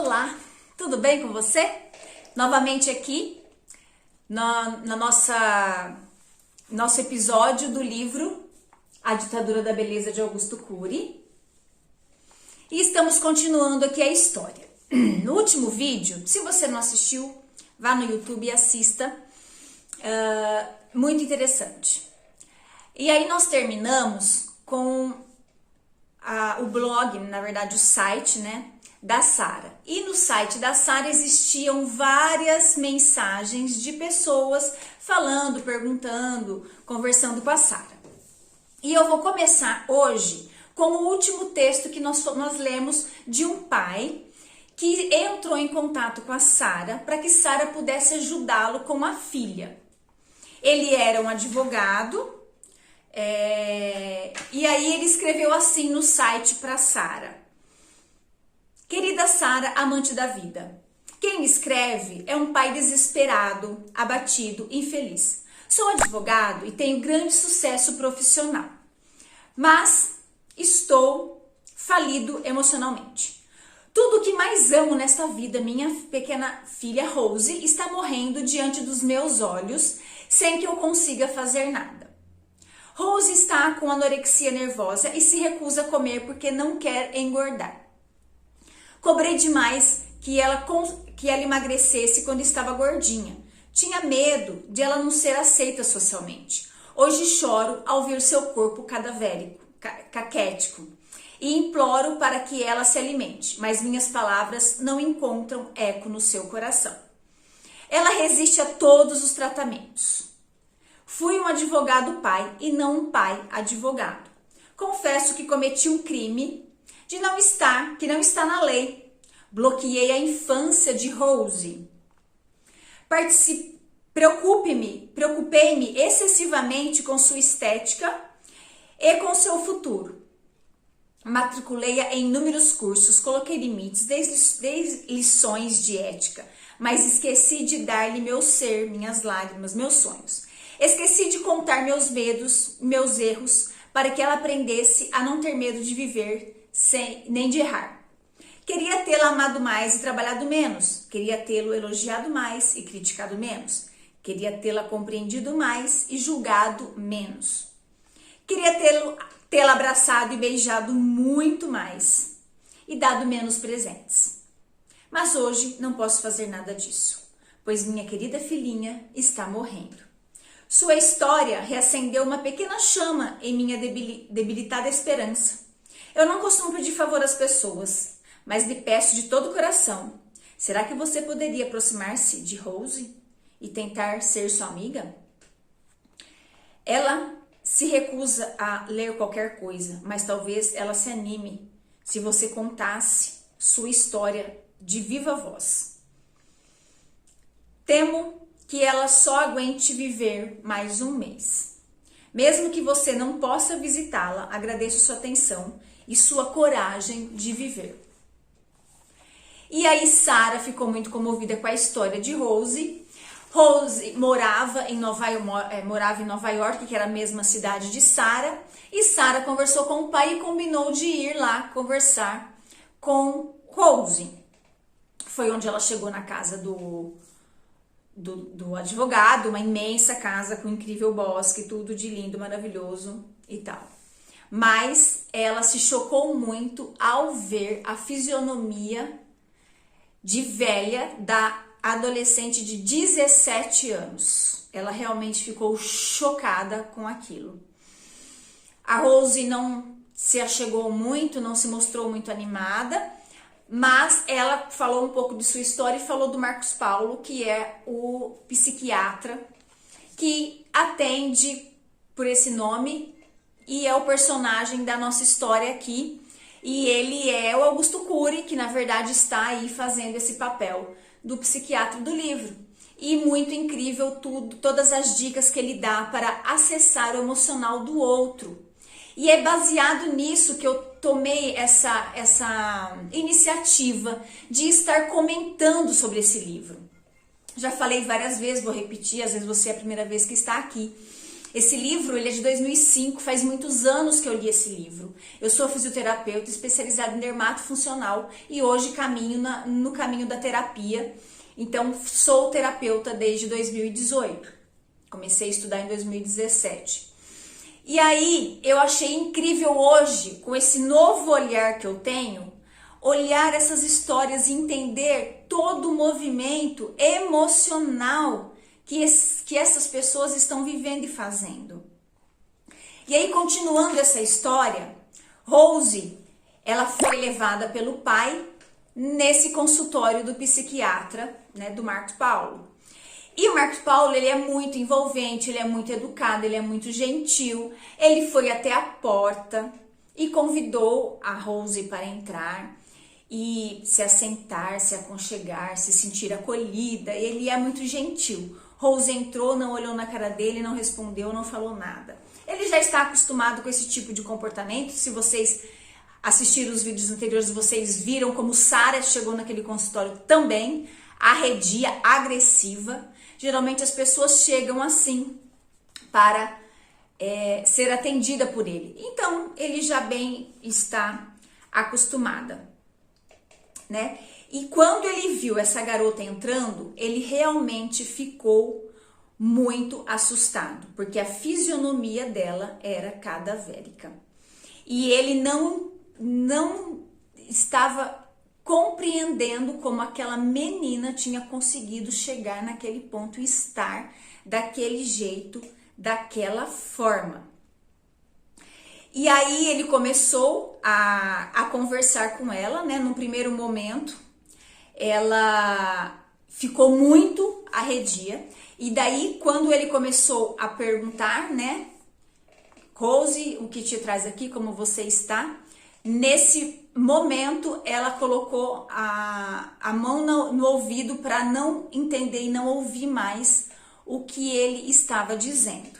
Olá, tudo bem com você? Novamente aqui nosso episódio do livro A Ditadura da Beleza de Augusto Cury. E estamos continuando aqui a história. No último vídeo, se você não assistiu, vá no YouTube e assista. Muito interessante. E aí nós terminamos com o blog, na verdade o site, né, da Sara. E no site da Sara existiam várias mensagens de pessoas falando, perguntando, conversando com a Sara. E eu vou começar hoje com o último texto que nós lemos de um pai que entrou em contato com a Sara para que Sara pudesse ajudá-lo com a filha. Ele era um advogado. E aí ele escreveu assim no site para Sara: querida Sara, amante da vida, quem me escreve é um pai desesperado, abatido, infeliz. Sou advogado e tenho grande sucesso profissional, mas estou falido emocionalmente. Tudo o que mais amo nesta vida, minha pequena filha Rose, está morrendo diante dos meus olhos sem que eu consiga fazer nada. Rose está com anorexia nervosa e se recusa a comer porque não quer engordar. Cobrei demais que ela emagrecesse quando estava gordinha. Tinha medo de ela não ser aceita socialmente. Hoje choro ao ver seu corpo cadavérico, caquético, e imploro para que ela se alimente, mas minhas palavras não encontram eco no seu coração. Ela resiste a todos os tratamentos. Fui um advogado pai e não um pai advogado. Confesso que cometi um crime que não está na lei. Bloqueei a infância de Rose. Preocupei-me excessivamente com sua estética e com seu futuro. Matriculei-a em inúmeros cursos, coloquei limites, dei lições de ética, mas esqueci de dar-lhe meu ser, minhas lágrimas, meus sonhos. Esqueci de contar meus medos, meus erros, para que ela aprendesse a não ter medo de viver nem de errar. Queria tê-la amado mais e trabalhado menos. Queria tê-lo elogiado mais e criticado menos. Queria tê-la compreendido mais e julgado menos. Queria tê-la abraçado e beijado muito mais e dado menos presentes. Mas hoje não posso fazer nada disso, pois minha querida filhinha está morrendo. Sua história reacendeu uma pequena chama em minha debilitada esperança. Eu não costumo pedir favor às pessoas, mas lhe peço de todo o coração. Será que você poderia aproximar-se de Rose e tentar ser sua amiga? Ela se recusa a ler qualquer coisa, mas talvez ela se anime se você contasse sua história de viva voz. Temo que ela só aguente viver mais um mês. Mesmo que você não possa visitá-la, agradeço sua atenção e sua coragem de viver. E aí Sara ficou muito comovida com a história de Rose. Rose morava em Nova York, que era a mesma cidade de Sara, e Sara conversou com o pai e combinou de ir lá conversar com Rose. Foi onde ela chegou na casa do advogado, uma imensa casa com incrível bosque, tudo de lindo, maravilhoso e tal. Mas ela se chocou muito ao ver a fisionomia de velha da adolescente de 17 anos. Ela realmente ficou chocada com aquilo. A Rose não se achegou muito, não se mostrou muito animada, mas ela falou um pouco de sua história e falou do Marcos Paulo, que é o psiquiatra que atende por esse nome e é o personagem da nossa história aqui. E ele é o Augusto Cury, que na verdade está aí fazendo esse papel do psiquiatra do livro. E muito incrível todas as dicas que ele dá para acessar o emocional do outro. E é baseado nisso que eu tomei essa iniciativa de estar comentando sobre esse livro. Já falei várias vezes, vou repetir, às vezes você é a primeira vez que está aqui. Esse livro, ele é de 2005, faz muitos anos que eu li esse livro. Eu sou fisioterapeuta especializada em dermatofuncional e hoje caminho no caminho da terapia. Então, sou terapeuta desde 2018. Comecei a estudar em 2017. E aí, eu achei incrível hoje, com esse novo olhar que eu tenho, olhar essas histórias e entender todo o movimento emocional que essas pessoas estão vivendo e fazendo. E aí, continuando essa história, Rose, ela foi levada pelo pai nesse consultório do psiquiatra, né, do Marcos Paulo. E o Marcos Paulo, ele é muito envolvente, ele é muito educado, ele é muito gentil. Ele foi até a porta e convidou a Rose para entrar e se assentar, se aconchegar, se sentir acolhida. Ele é muito gentil. Rose entrou, não olhou na cara dele, não respondeu, não falou nada. Ele já está acostumado com esse tipo de comportamento. Se vocês assistiram os vídeos anteriores, vocês viram como Sara chegou naquele consultório também, arredia, agressiva. Geralmente as pessoas chegam assim para ser atendida por ele. Então, ele já bem está acostumada, né? E quando ele viu essa garota entrando, ele realmente ficou muito assustado, porque a fisionomia dela era cadavérica. E ele não estava compreendendo como aquela menina tinha conseguido chegar naquele ponto e estar daquele jeito, daquela forma. E aí ele começou a conversar com ela, né? No primeiro momento, ela ficou muito arredia. E daí, quando ele começou a perguntar, né? Rose, o que te traz aqui? Como você está? Nesse momento, ela colocou a mão no ouvido para não entender e não ouvir mais o que ele estava dizendo.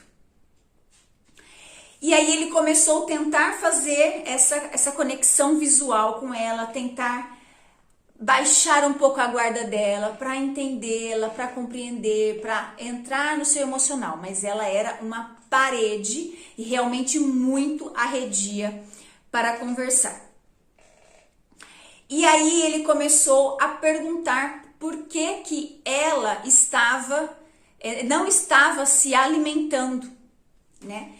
E aí ele começou a tentar fazer essa conexão visual com ela, tentar baixar um pouco a guarda dela para entendê-la, para compreender, para entrar no seu emocional. Mas ela era uma parede e realmente muito arredia para conversar. E aí ele começou a perguntar por que ela não estava se alimentando, né?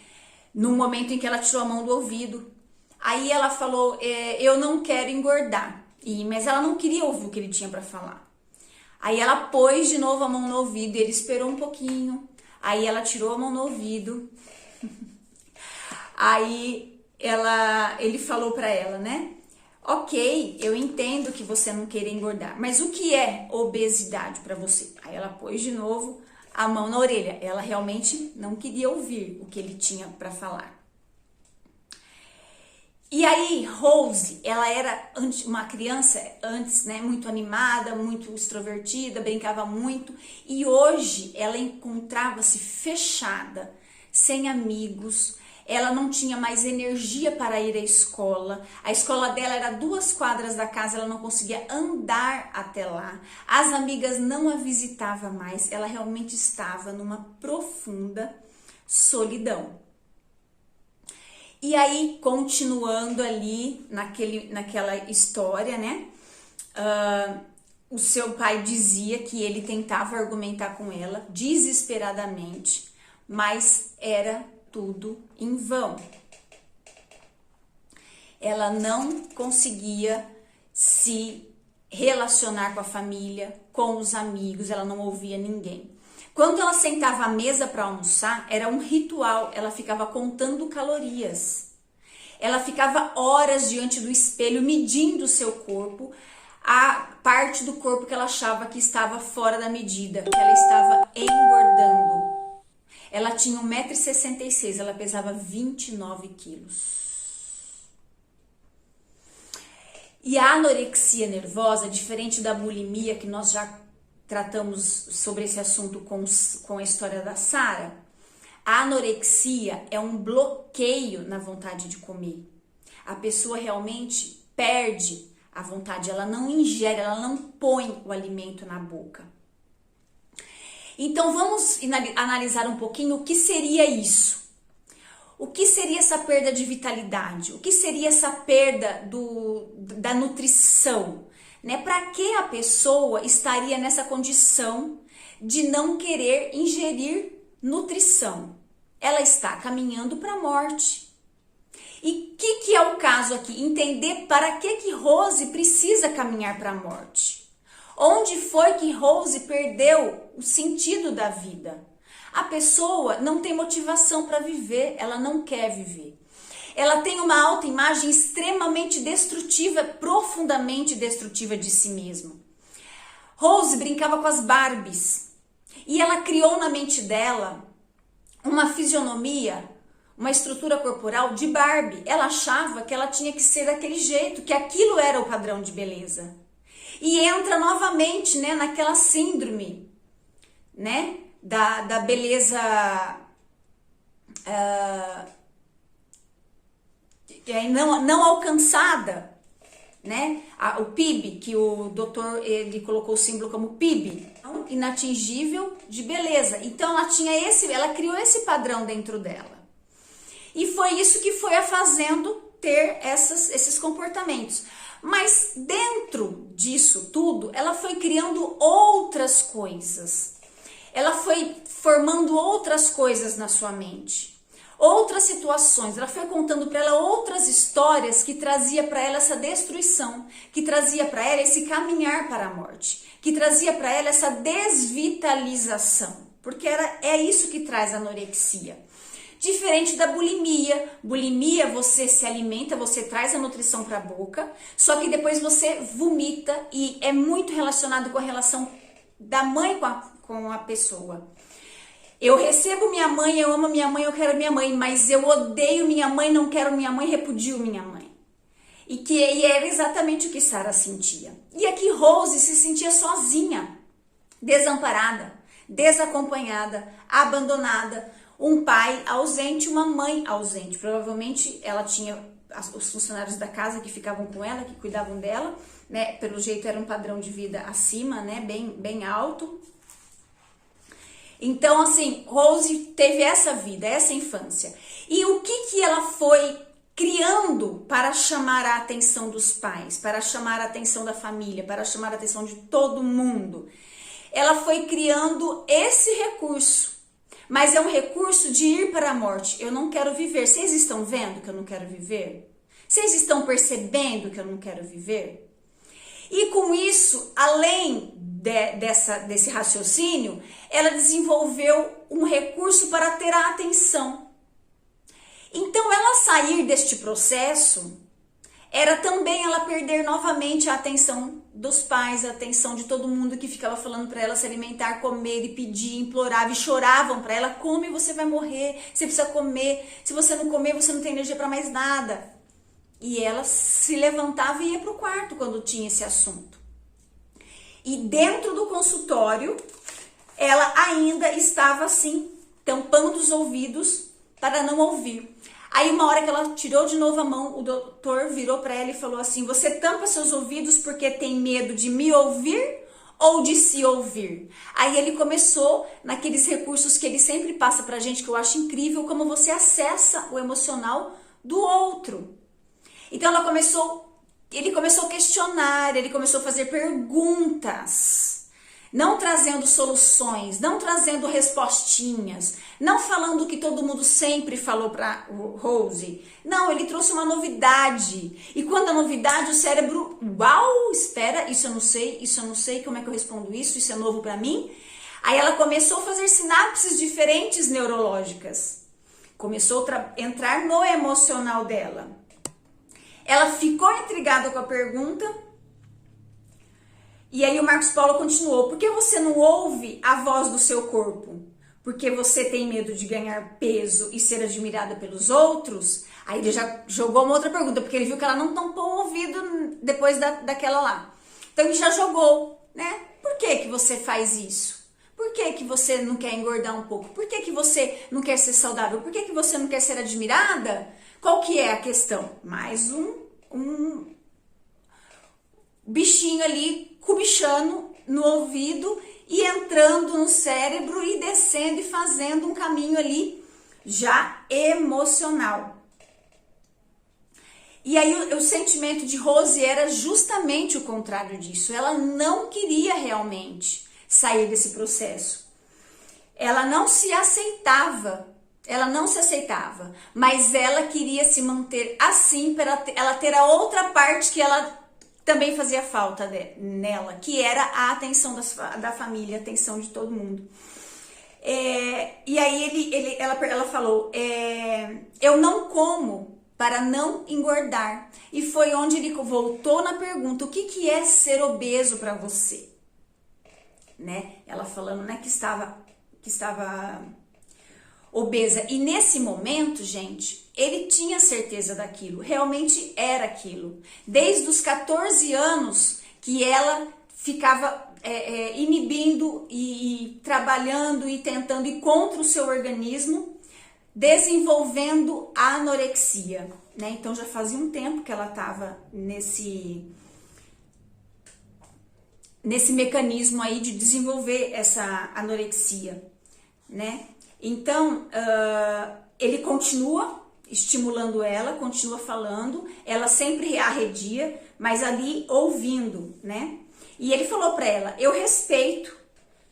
No momento em que ela tirou a mão do ouvido. Aí ela falou, eu não quero engordar. Mas ela não queria ouvir o que ele tinha para falar. Aí ela pôs de novo a mão no ouvido e ele esperou um pouquinho. Aí ela tirou a mão no ouvido. Aí ele falou para ela, né? Ok, eu entendo que você não queira engordar, mas o que é obesidade para você? Aí ela pôs de novo a mão na orelha. Ela realmente não queria ouvir o que ele tinha para falar. E aí, Rose, ela era uma criança antes, né, muito animada, muito extrovertida, brincava muito. E hoje ela encontrava-se fechada, sem amigos. Ela não tinha mais energia para ir à escola. A escola dela era 2 quadras da casa, ela não conseguia andar até lá. As amigas não a visitavam mais. Ela realmente estava numa profunda solidão. E aí, continuando ali naquela história, né? O seu pai dizia que ele tentava argumentar com ela desesperadamente, mas era tudo em vão. Ela não conseguia se relacionar com a família, com os amigos, ela não ouvia ninguém. Quando ela sentava à mesa para almoçar, era um ritual, ela ficava contando calorias. Ela ficava horas diante do espelho medindo o seu corpo, a parte do corpo que ela achava que estava fora da medida, que ela estava engordando. Ela tinha 1,66 m, ela pesava 29 quilos. E a anorexia nervosa, diferente da bulimia, que nós já tratamos sobre esse assunto com a história da Sara, a anorexia é um bloqueio na vontade de comer. A pessoa realmente perde a vontade, ela não ingere, ela não põe o alimento na boca. Então vamos analisar um pouquinho o que seria isso. O que seria essa perda de vitalidade? O que seria essa perda da nutrição? Né? Para que a pessoa estaria nessa condição de não querer ingerir nutrição? Ela está caminhando para a morte. E o que é o caso aqui? Entender para que Rose precisa caminhar para a morte. Onde foi que Rose perdeu o sentido da vida? A pessoa não tem motivação para viver, ela não quer viver. Ela tem uma autoimagem extremamente destrutiva, profundamente destrutiva de si mesma. Rose brincava com as Barbies e ela criou na mente dela uma fisionomia, uma estrutura corporal de Barbie. Ela achava que ela tinha que ser daquele jeito, que aquilo era o padrão de beleza. E entra novamente, né, naquela síndrome, né, da beleza não alcançada, né? O PIB, que o doutor ele colocou o símbolo como PIB, inatingível de beleza. Então ela criou esse padrão dentro dela. E foi isso que foi a fazendo ter esses comportamentos. Mas dentro disso tudo, ela foi criando outras coisas. Ela foi formando outras coisas na sua mente. Outras situações. Ela foi contando para ela outras histórias que trazia para ela essa destruição, que trazia para ela esse caminhar para a morte, que trazia para ela essa desvitalização. Porque é isso que traz a anorexia. Diferente da bulimia. Bulimia, você se alimenta, você traz a nutrição para a boca, só que depois você vomita e é muito relacionado com a relação da mãe com a pessoa. Eu recebo minha mãe, eu amo minha mãe, eu quero minha mãe, mas eu odeio minha mãe, não quero minha mãe, repudio minha mãe. E era exatamente o que Sara sentia. E aqui Rose se sentia sozinha, desamparada, desacompanhada, abandonada. Um pai ausente, uma mãe ausente. Provavelmente ela tinha os funcionários da casa que ficavam com ela, que cuidavam dela, né? Pelo jeito era um padrão de vida acima, né? Bem alto. Então, assim, Rose teve essa vida, essa infância. E o que ela foi criando para chamar a atenção dos pais, para chamar a atenção da família, para chamar a atenção de todo mundo? Ela foi criando esse recurso. Mas é um recurso de ir para a morte. Eu não quero viver. Vocês estão vendo que eu não quero viver? Vocês estão percebendo que eu não quero viver? E com isso, além desse raciocínio, ela desenvolveu um recurso para ter a atenção. Então, ela sair deste processo era também ela perder novamente a atenção dos pais, a atenção de todo mundo que ficava falando para ela se alimentar, comer e pedir, implorava e choravam para ela: come, você vai morrer, você precisa comer, se você não comer você não tem energia para mais nada. E ela se levantava e ia para o quarto quando tinha esse assunto. E dentro do consultório, ela ainda estava assim, tampando os ouvidos para não ouvir. Aí uma hora que ela tirou de novo a mão, o doutor virou para ela e falou assim: você tampa seus ouvidos porque tem medo de me ouvir ou de se ouvir? Aí ele começou naqueles recursos que ele sempre passa pra gente, que eu acho incrível, como você acessa o emocional do outro. Então ele começou a questionar, ele começou a fazer perguntas. Não trazendo soluções, não trazendo respostinhas, não falando o que todo mundo sempre falou para Rose. Não, ele trouxe uma novidade. E quando a novidade, o cérebro, uau, espera, isso eu não sei, como é que eu respondo isso é novo para mim. Aí ela começou a fazer sinapses diferentes neurológicas. Começou a entrar no emocional dela. Ela ficou intrigada com a pergunta. E aí o Marcos Paulo continuou: por que você não ouve a voz do seu corpo? Porque você tem medo de ganhar peso e ser admirada pelos outros? Aí ele já jogou uma outra pergunta, porque ele viu que ela não tampou o ouvido depois daquela lá. Então ele já jogou, né? Por que você faz isso? Por que você não quer engordar um pouco? Por que você não quer ser saudável? Por que você não quer ser admirada? Qual que é a questão? Mais um bichinho ali cobichando no ouvido e entrando no cérebro e descendo e fazendo um caminho ali já emocional. E aí o sentimento de Rose era justamente o contrário disso. Ela não queria realmente sair desse processo. Ela não se aceitava, mas ela queria se manter assim para ela ter a outra parte que ela também fazia falta nela, que era a atenção da família, a atenção de todo mundo. E aí ela falou, eu não como para não engordar. E foi onde ele voltou na pergunta, o que é ser obeso para você? Né? Ela falando, né, que estava obesa. E nesse momento, gente, ele tinha certeza daquilo, realmente era aquilo. Desde os 14 anos que ela ficava inibindo e trabalhando e tentando ir contra o seu organismo, desenvolvendo a anorexia, né? Então já fazia um tempo que ela estava nesse mecanismo aí de desenvolver essa anorexia, né? Então ele continua estimulando ela, continua falando, ela sempre arredia, mas ali ouvindo, né? E ele falou para ela, eu respeito,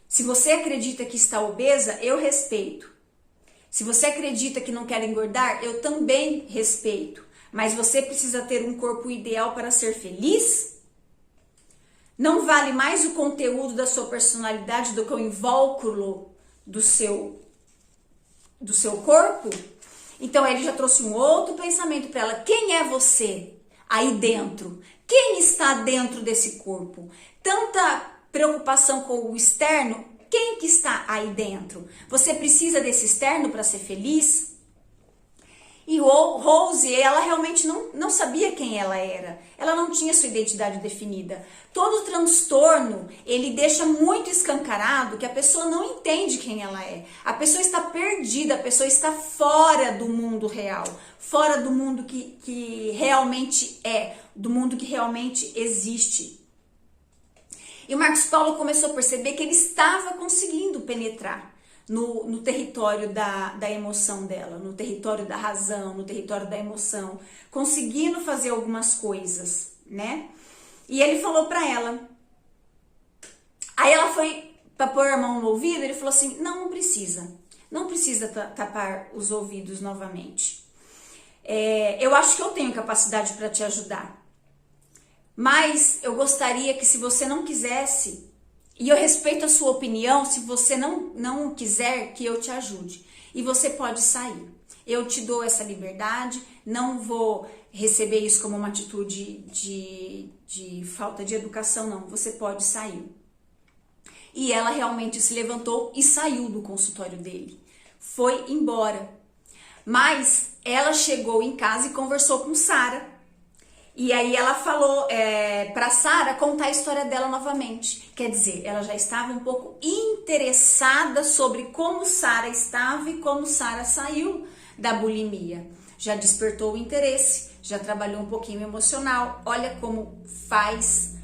se você acredita que está obesa, eu respeito. Se você acredita que não quer engordar, eu também respeito. Mas você precisa ter um corpo ideal para ser feliz? Não vale mais o conteúdo da sua personalidade do que o invólucro do seu corpo? Então ele já trouxe um outro pensamento para ela. Quem é você aí dentro? Quem está dentro desse corpo? Tanta preocupação com o externo. Quem que está aí dentro? Você precisa desse externo para ser feliz? E Rose, ela realmente não sabia quem ela era. Ela não tinha sua identidade definida. Todo transtorno, ele deixa muito escancarado que a pessoa não entende quem ela é. A pessoa está perdida, a pessoa está fora do mundo real. Fora do mundo que realmente é, do mundo que realmente existe. E o Marcos Paulo começou a perceber que ele estava conseguindo penetrar no território da emoção dela, no território da razão, no território da emoção, conseguindo fazer algumas coisas, né? E ele falou pra ela. Aí ela foi pra pôr a mão no ouvido, ele falou assim, não precisa tapar os ouvidos novamente. Eu acho que eu tenho capacidade para te ajudar. Mas eu gostaria que se você não quisesse, e eu respeito a sua opinião, se você não quiser que eu te ajude, e você pode sair. Eu te dou essa liberdade, não vou receber isso como uma atitude de falta de educação, não. Você pode sair. E ela realmente se levantou e saiu do consultório dele. Foi embora. Mas ela chegou em casa e conversou com Sara. E aí ela falou para Sara contar a história dela novamente. Quer dizer, ela já estava um pouco interessada sobre como Sara estava e como Sara saiu da bulimia. Já despertou o interesse, já trabalhou um pouquinho emocional. Olha como faz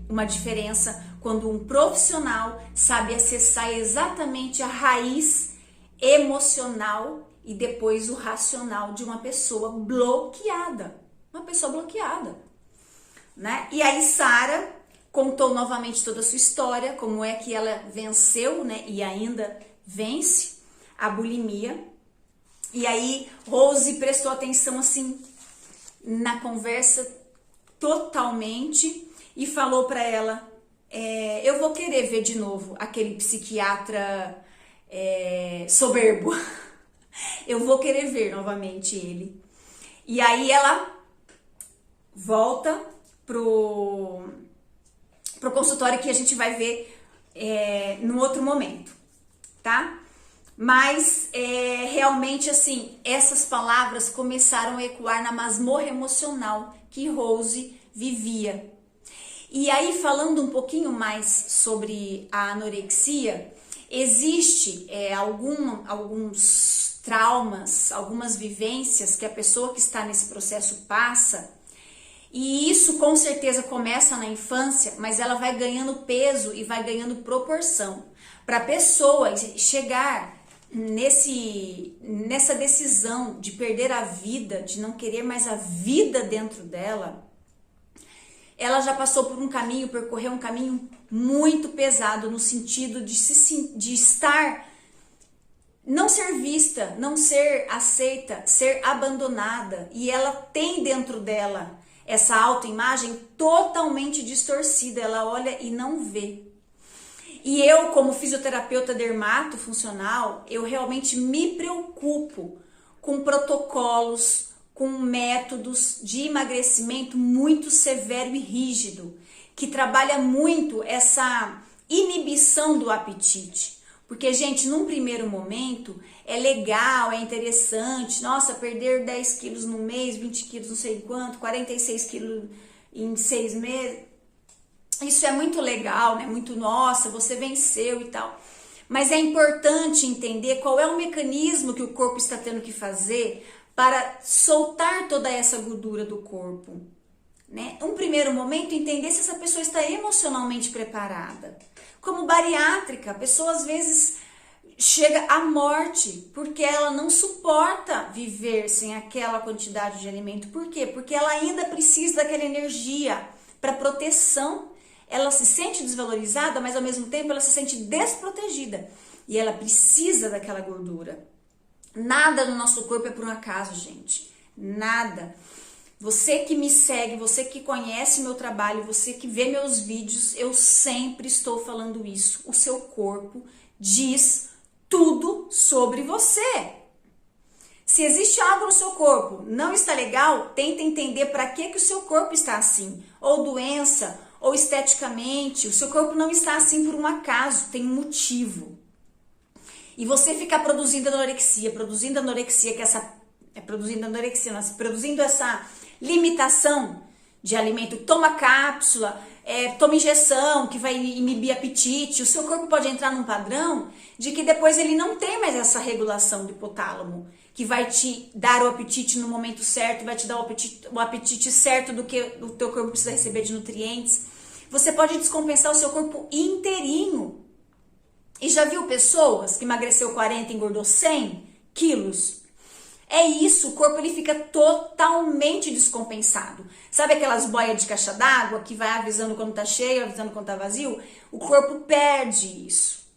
uma diferença quando um profissional sabe acessar exatamente a raiz emocional e depois o racional de uma pessoa bloqueada. Uma pessoa bloqueada, né? E aí Sara contou novamente toda a sua história, como é que ela venceu, né? E ainda vence a bulimia. E aí Rose prestou atenção assim na conversa totalmente e falou para ela, eu vou querer ver de novo aquele psiquiatra soberbo. Eu vou querer ver novamente ele. E aí ela volta pro consultório que a gente vai ver num outro momento, tá? Mas realmente assim, essas palavras começaram a ecoar na masmorra emocional que Rose vivia. E aí, falando um pouquinho mais sobre a anorexia, existe alguns traumas, algumas vivências que a pessoa que está nesse processo passa, E isso com certeza começa na infância, mas ela vai ganhando peso e vai ganhando proporção. Para a pessoa chegar nessa decisão de perder a vida, de não querer mais a vida dentro dela, ela já passou por um caminho, percorreu um caminho muito pesado no sentido de estar, não ser vista, não ser aceita, ser abandonada. E ela tem dentro dela essa autoimagem totalmente distorcida, ela olha e não vê. E eu, como fisioterapeuta dermatofuncional, eu realmente me preocupo com protocolos, com métodos de emagrecimento muito severo e rígido, que trabalha muito essa inibição do apetite. Porque, gente, num primeiro momento é legal, é interessante, nossa, perder 10 quilos no mês, 20 quilos não sei quanto, 46 quilos em 6 meses, isso é muito legal, né? Muito, nossa, você venceu e tal. Mas é importante entender qual é o mecanismo que o corpo está tendo que fazer para soltar toda essa gordura do corpo, né? Um primeiro momento, entender se essa pessoa está emocionalmente preparada. Como bariátrica, a pessoa às vezes chega à morte porque ela não suporta viver sem aquela quantidade de alimento. Por quê? Porque ela ainda precisa daquela energia para proteção. Ela se sente desvalorizada, mas ao mesmo tempo ela se sente desprotegida. E ela precisa daquela gordura. Nada no nosso corpo é por um acaso, gente. Nada. Você que me segue, você que conhece meu trabalho, você que vê meus vídeos, eu sempre estou falando isso. O seu corpo diz tudo sobre você. Se existe algo no seu corpo não está legal, tenta entender para que o seu corpo está assim. Ou doença, ou esteticamente. O seu corpo não está assim por um acaso, tem um motivo. E você ficar produzindo anorexia, produzindo essa limitação de alimento, toma cápsula, toma injeção que vai inibir apetite, o seu corpo pode entrar num padrão de que depois ele não tem mais essa regulação do hipotálamo, que vai te dar o apetite no momento certo, vai te dar o apetite certo do que o teu corpo precisa receber de nutrientes. Você pode descompensar o seu corpo inteirinho. E já viu pessoas que emagreceu 40 e engordou 100 quilos? É isso, o corpo ele fica totalmente descompensado. Sabe aquelas boias de caixa d'água que vai avisando quando tá cheio, avisando quando tá vazio? O corpo perde isso.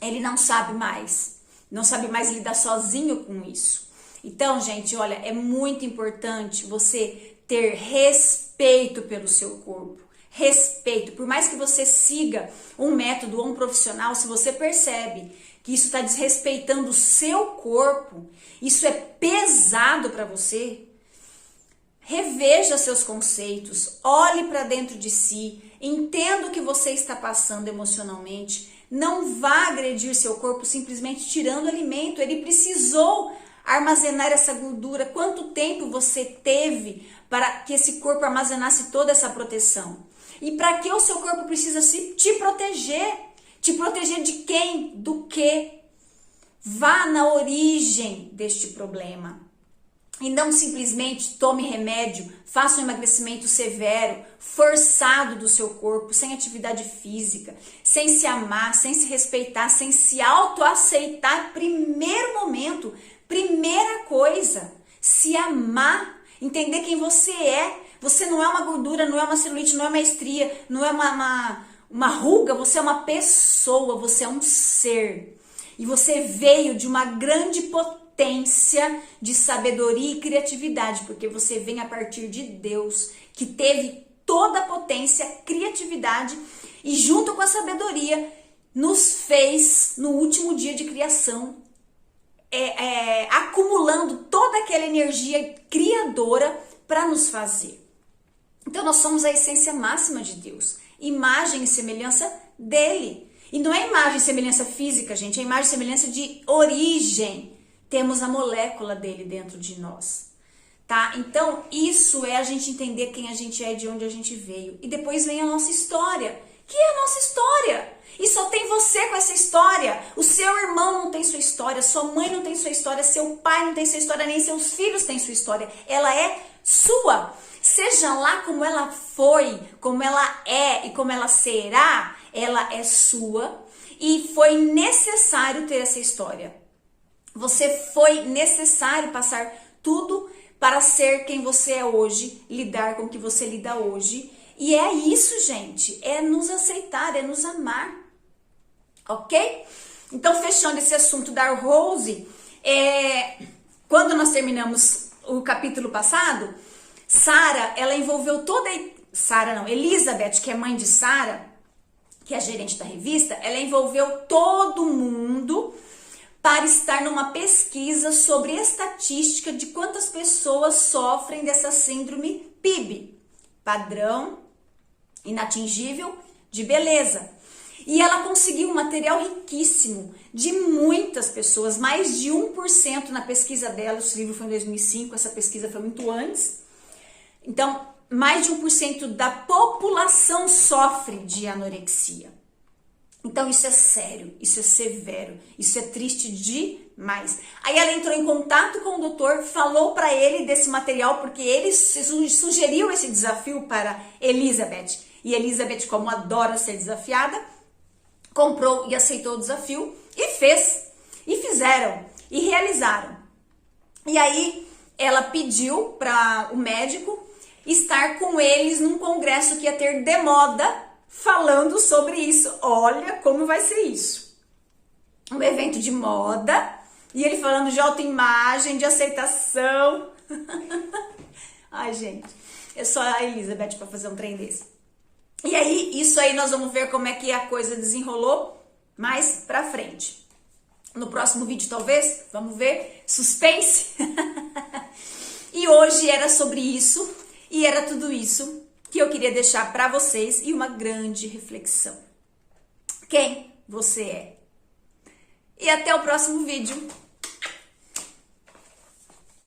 Ele não sabe mais lidar sozinho com isso. Então, gente, olha, é muito importante você ter respeito pelo seu corpo. Respeito, por mais que você siga um método ou um profissional, se você percebe que isso está desrespeitando o seu corpo, isso é pesado para você, reveja seus conceitos, olhe para dentro de si, entenda o que você está passando emocionalmente, não vá agredir seu corpo simplesmente tirando alimento, ele precisou armazenar essa gordura, quanto tempo você teve para que esse corpo armazenasse toda essa proteção? E para que o seu corpo precisa te proteger? Te proteger de quem? Do quê? Vá na origem deste problema. E não simplesmente tome remédio, faça um emagrecimento severo, forçado do seu corpo, sem atividade física, sem se amar, sem se respeitar, sem se autoaceitar. Primeiro momento, primeira coisa, se amar, entender quem você é. Você não é uma gordura, não é uma celulite, não é uma estria, não é uma ruga, você é uma pessoa, você é um ser. E você veio de uma grande potência de sabedoria e criatividade, porque você vem a partir de Deus, que teve toda a potência, criatividade e junto com a sabedoria nos fez no último dia de criação, acumulando toda aquela energia criadora para nos fazer. Então nós somos a essência máxima de Deus, imagem e semelhança dele. E não é imagem e semelhança física, gente, é imagem e semelhança de origem. Temos a molécula dele dentro de nós, tá? Então isso é a gente entender quem a gente é, de onde a gente veio. E depois vem a nossa história, que é a nossa história. E só tem você com essa história. O seu irmão não tem sua história, sua mãe não tem sua história, seu pai não tem sua história, nem seus filhos têm sua história. Ela é sua. Seja lá como ela foi, como ela é e como ela será, ela é sua e foi necessário ter essa história. Você foi necessário passar tudo para ser quem você é hoje, lidar com o que você lida hoje. E é isso, gente, é nos aceitar, é nos amar, ok? Então, fechando esse assunto da Rose, quando nós terminamos o capítulo passado, Sara, ela envolveu Elizabeth, que é mãe de Sara, que é a gerente da revista, ela envolveu todo mundo para estar numa pesquisa sobre estatística de quantas pessoas sofrem dessa síndrome PIB, padrão inatingível de beleza. E ela conseguiu um material riquíssimo de muitas pessoas, mais de 1% na pesquisa dela. Esse livro foi em 2005, essa pesquisa foi muito antes. Então, mais de 1% da população sofre de anorexia. Então, isso é sério, isso é severo, isso é triste demais. Aí ela entrou em contato com o doutor, falou para ele desse material, porque ele sugeriu esse desafio para Elizabeth. E Elizabeth, como adora ser desafiada, comprou e aceitou o desafio e fez. E fizeram, e realizaram. E aí ela pediu para o médico estar com eles num congresso que ia ter de moda, falando sobre isso. Olha como vai ser isso. Um evento de moda, e ele falando de autoimagem, de aceitação. Ai, gente, é só a Elizabeth para fazer um trem desse. E aí, isso aí nós vamos ver como é que a coisa desenrolou mais pra frente. No próximo vídeo, talvez, vamos ver, suspense. E hoje era sobre isso, e era tudo isso que eu queria deixar para vocês e uma grande reflexão. Quem você é? E até o próximo vídeo.